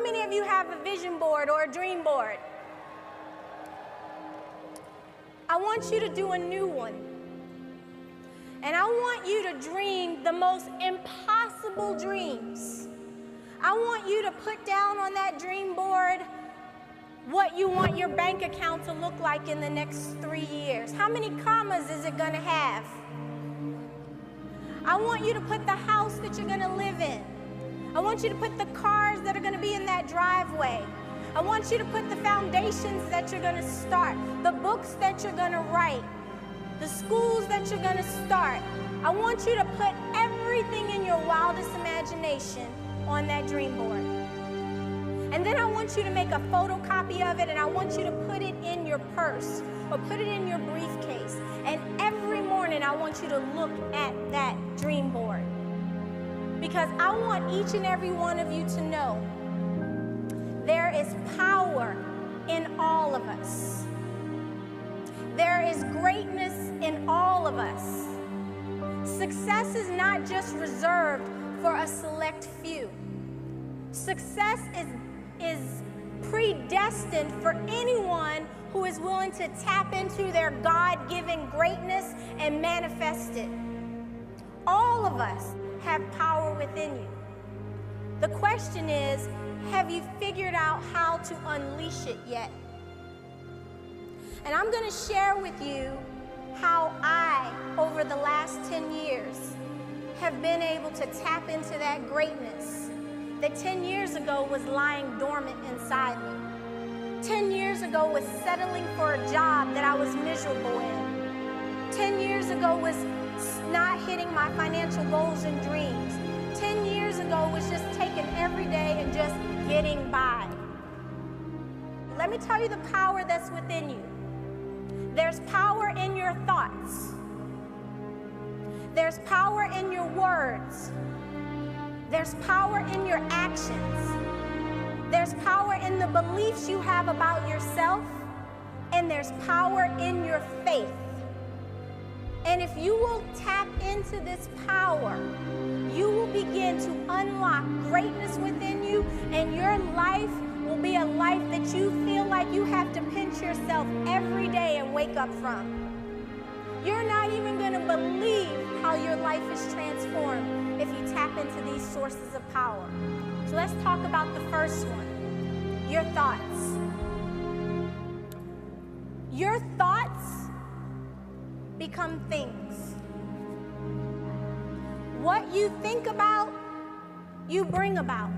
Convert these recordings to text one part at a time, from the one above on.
many of you have a vision board or a dream board? I want you to do a new one. And I want you to dream the most impossible dreams. I want you to put down on that dream board what you want your bank account to look like in the next 3 years. How many commas is it gonna have? I want you to put the house that you're gonna live in. I want you to put the cars that are gonna be in that driveway. I want you to put the foundations that you're gonna start, the books that you're gonna write, the schools that you're gonna start. I want you to put everything in your wildest imagination on that dream board. And then I want you to make a photocopy of it, and I want you to put it in your purse or put it in your briefcase. And every morning I want you to look at that dream board. Because I want each and every one of you to know there is power in all of us. There is greatness in all of us. Success is not just reserved for a select few. Success is predestined for anyone who is willing to tap into their God-given greatness and manifest it. All of us have power within you. The question is, have you figured out how to unleash it yet? And I'm going to share with you how I, over the last 10 years, have been able to tap into that greatness that 10 years ago was lying dormant inside me. 10 years ago was settling for a job that I was miserable in. 10 years ago was not hitting my financial goals and dreams. 10 years ago was just taking every day and just getting by. Let me tell you the power that's within you. There's power in your thoughts. There's power in your words. There's power in your actions. There's power in the beliefs you have about yourself, and there's power in your faith. And if you will tap into this power, you will begin to unlock greatness within you, and your life will be a life that you feel like you have to pinch yourself every day and wake up from. You're not even going to believe how your life is transformed if you tap into these sources of power. So let's talk about the first one, your thoughts. Your thoughts become things. What you think about, you bring about.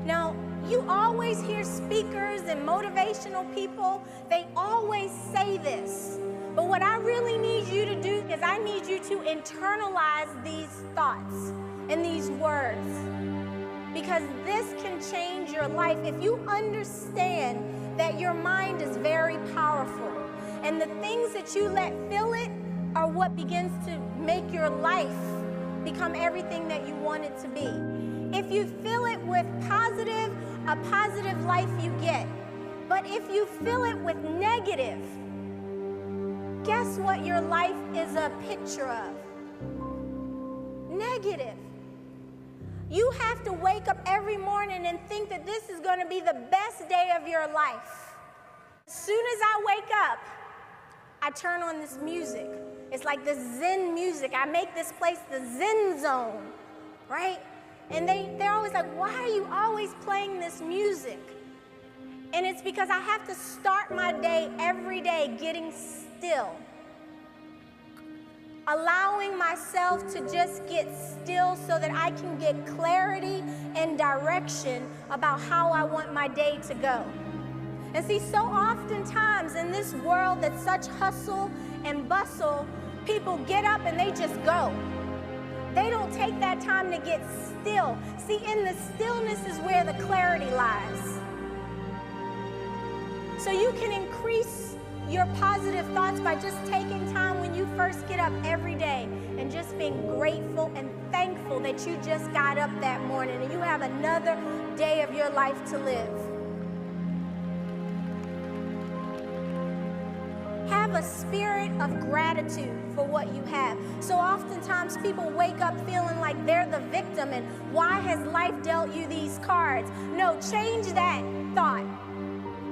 Now, you always hear speakers and motivational people, they always say this. But what I really need you to do is I need you to internalize these thoughts and these words, because this can change your life if you understand that your mind is very powerful. And the things that you let fill it are what begins to make your life become everything that you want it to be. If you fill it with positive, a positive life you get. But if you fill it with negative, guess what your life is a picture of? Negative. You have to wake up every morning and think that this is going to be the best day of your life. As soon as I wake up, I turn on this music. It's like the Zen music. I make this place the Zen zone, right? And they're always like, why are you always playing this music? And it's because I have to start my day every day getting still. Allowing myself to just get still so that I can get clarity and direction about how I want my day to go. And see, so oftentimes in this world that's such hustle and bustle, people get up and they just go. They don't take that time to get still. See, in the stillness is where the clarity lies. So you can increase your positive thoughts by just taking time when you first get up every day and just being grateful and thankful that you just got up that morning and you have another day of your life to live. Have have a spirit of gratitude for what you have. So oftentimes people wake up feeling like they're the victim and why has life dealt you these cards? No, change that thought.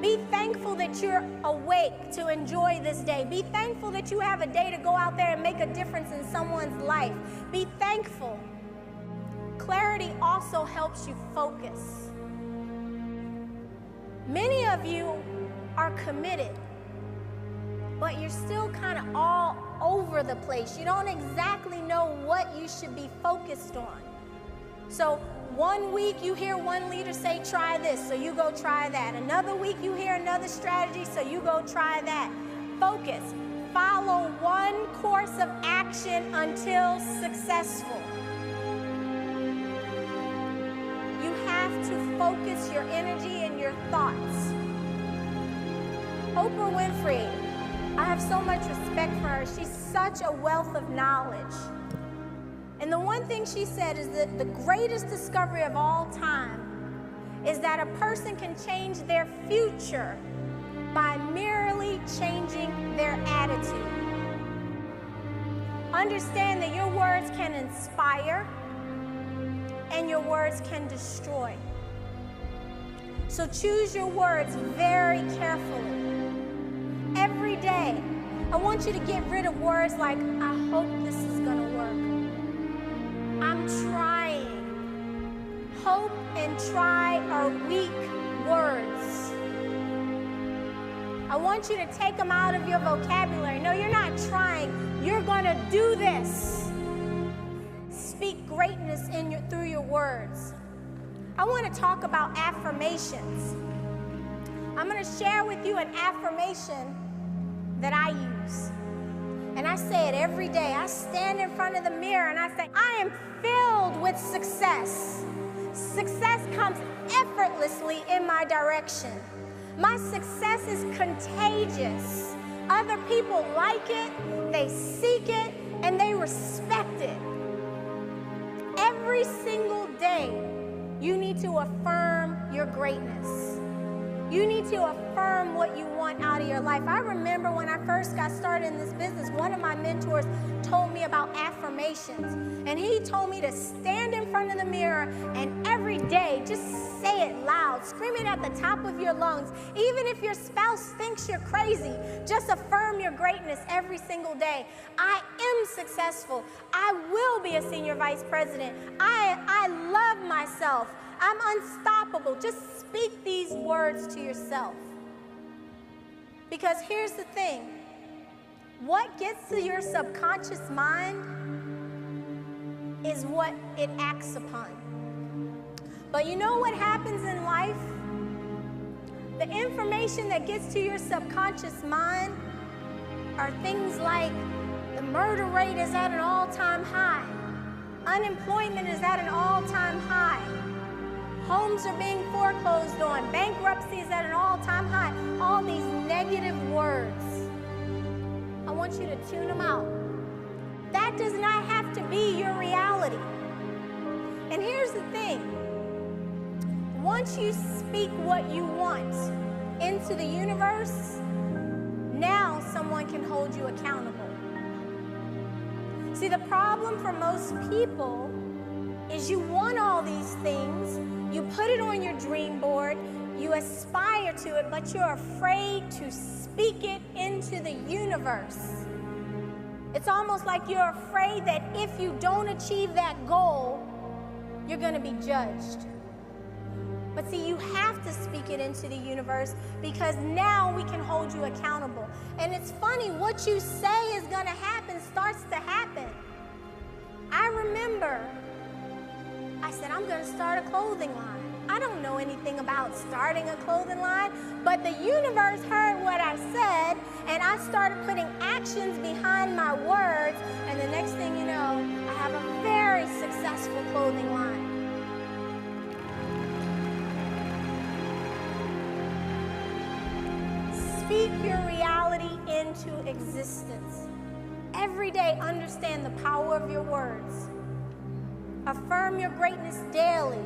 Be thankful that you're awake to enjoy this day. Be thankful that you have a day to go out there and make a difference in someone's life. Be thankful. Clarity also helps you focus. Many of you are committed, but you're still kind of all over the place. You don't exactly know what you should be focused on. So one week you hear one leader say, try this, so you go try that. Another week you hear another strategy, so you go try that. Focus. Follow one course of action until successful. You have to focus your energy and your thoughts. Oprah Winfrey, I have so much respect for her. She's such a wealth of knowledge. And the one thing she said is that the greatest discovery of all time is that a person can change their future by merely changing their attitude. Understand that your words can inspire and your words can destroy. So choose your words very carefully. Every day, I want you to get rid of words like, I hope this is going to work. I'm trying. Hope and try are weak words. I want you to take them out of your vocabulary. No, you're not trying. You're going to do this. Speak greatness through your words. I want to talk about affirmations. I'm going to share with you an affirmation that I use. And I say it every day. I stand in front of the mirror and I say, I am filled with success. Success comes effortlessly in my direction. My success is contagious. Other people like it, they seek it, and they respect it. Every single day, you need to affirm your greatness. You need to affirm what you want out of your life. I remember when I first got started in this business, one of my mentors told me about affirmations. And he told me to stand in front of the mirror and every day just say it loud, scream it at the top of your lungs. Even if your spouse thinks you're crazy, just affirm your greatness every single day. I am successful. I will be a senior vice president. I love myself. I'm unstoppable. Just speak these words to yourself. Because here's the thing. What gets to your subconscious mind is what it acts upon. But you know what happens in life? The information that gets to your subconscious mind are things like the murder rate is at an all-time high. Unemployment is at an all-time high. Homes are being foreclosed on. Bankruptcy is at an all-time high. All these negative words. I want you to tune them out. That does not have to be your reality. And here's the thing. Once you speak what you want into the universe, now someone can hold you accountable. See, the problem for most people is you want all these things, you put it on your dream board, you aspire to it, but you're afraid to speak it into the universe. It's almost like you're afraid that if you don't achieve that goal, you're going to be judged. But see, you have to speak it into the universe because now we can hold you accountable. And it's funny, what you say is going to happen starts to happen. I remember I said, I'm going to start a clothing line. I don't know anything about starting a clothing line, but the universe heard what I said, and I started putting actions behind my words, and the next thing you know, I have a very successful clothing line. Speak your reality into existence. Every day, understand the power of your words. Affirm your greatness daily.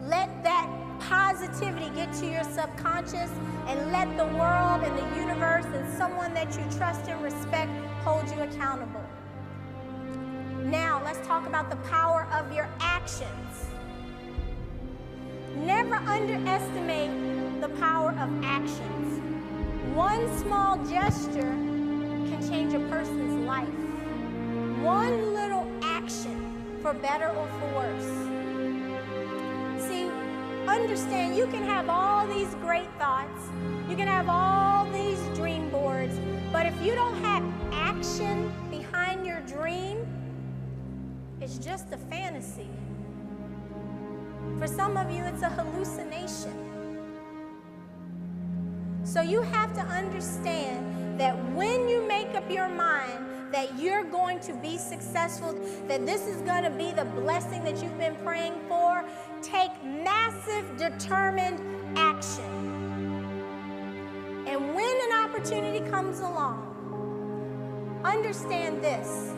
Let that positivity get to your subconscious and let the world and the universe and someone that you trust and respect hold you accountable. Now, let's talk about the power of your actions. Never underestimate the power of actions. One small gesture can change a person's life. One little action, for better or for worse. See, understand, you can have all these great thoughts, you can have all these dream boards, but if you don't have action behind your dream, it's just a fantasy. For some of you, it's a hallucination. So you have to understand that when you make up your mind that you're going to be successful, that this is going to be the blessing that you've been praying for, take massive, determined action. And when an opportunity comes along, understand this.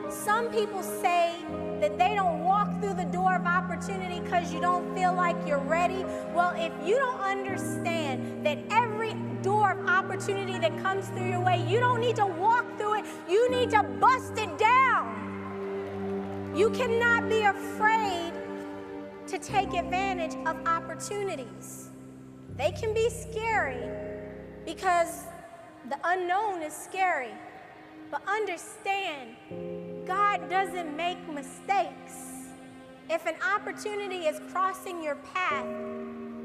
Some people say that they don't walk through the door of opportunity because you don't feel like you're ready. Well, if you don't understand that every door of opportunity that comes through your way, you don't need to walk through it, you need to bust it down. You cannot be afraid to take advantage of opportunities. They can be scary because the unknown is scary. But understand, God doesn't make mistakes. If an opportunity is crossing your path,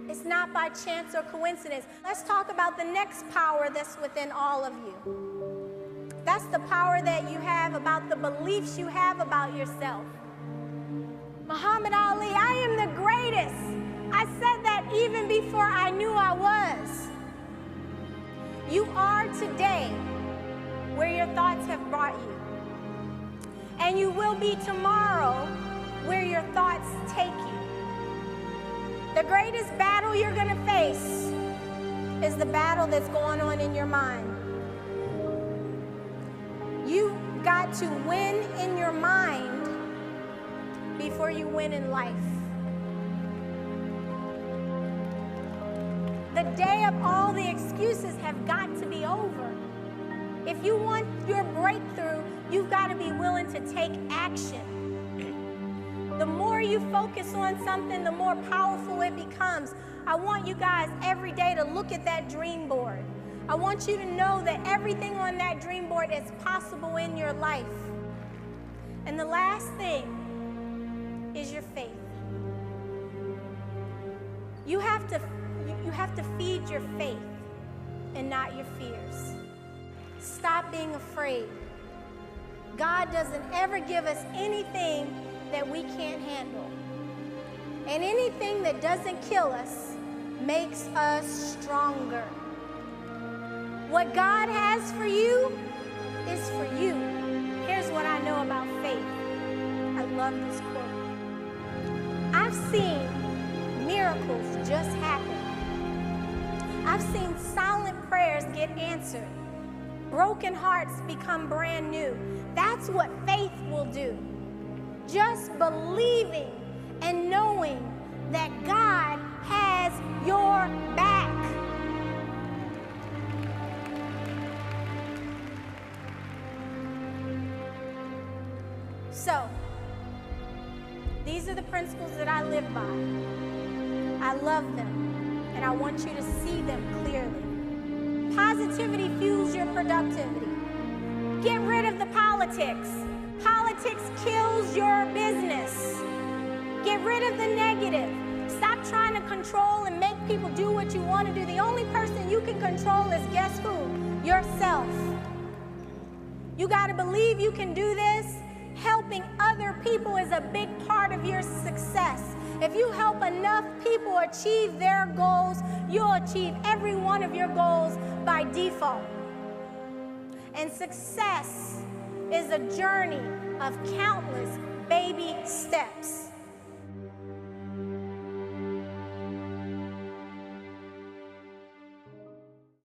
it's not by chance or coincidence. Let's talk about the next power that's within all of you. That's the power that you have about the beliefs you have about yourself. Muhammad Ali, I am the greatest. I said that even before I knew I was. You are today where your thoughts have brought you. And you will be tomorrow where your thoughts take you. The greatest battle you're going to face is the battle that's going on in your mind. You got to win in your mind before you win in life. The day of all the excuses have got to be over. If you want your breakthrough, you've got to be willing to take action. The more you focus on something, the more powerful it becomes. I want you guys every day to look at that dream board. I want you to know that everything on that dream board is possible in your life. And the last thing is your faith. You have to feed your faith and not your fears. Stop being afraid. God doesn't ever give us anything that we can't handle. And anything that doesn't kill us makes us stronger. What God has for you is for you. Here's what I know about faith. I love this quote. I've seen miracles just happen. I've seen silent prayers get answered. Broken hearts become brand new. That's what faith will do. Just believing and knowing that God has your back. So, these are the principles that I live by. I love them, and I want you to see them clearly. Positivity fuels your productivity. Get rid of the politics. Politics kills your business. Get rid of the negative. Stop trying to control and make people do what you want to do. The only person you can control is, guess who? Yourself. You got to believe you can do this. Helping other people is a big part of your success. If you help enough people achieve their goals, you'll achieve every one of your goals by default. And success is a journey of countless baby steps.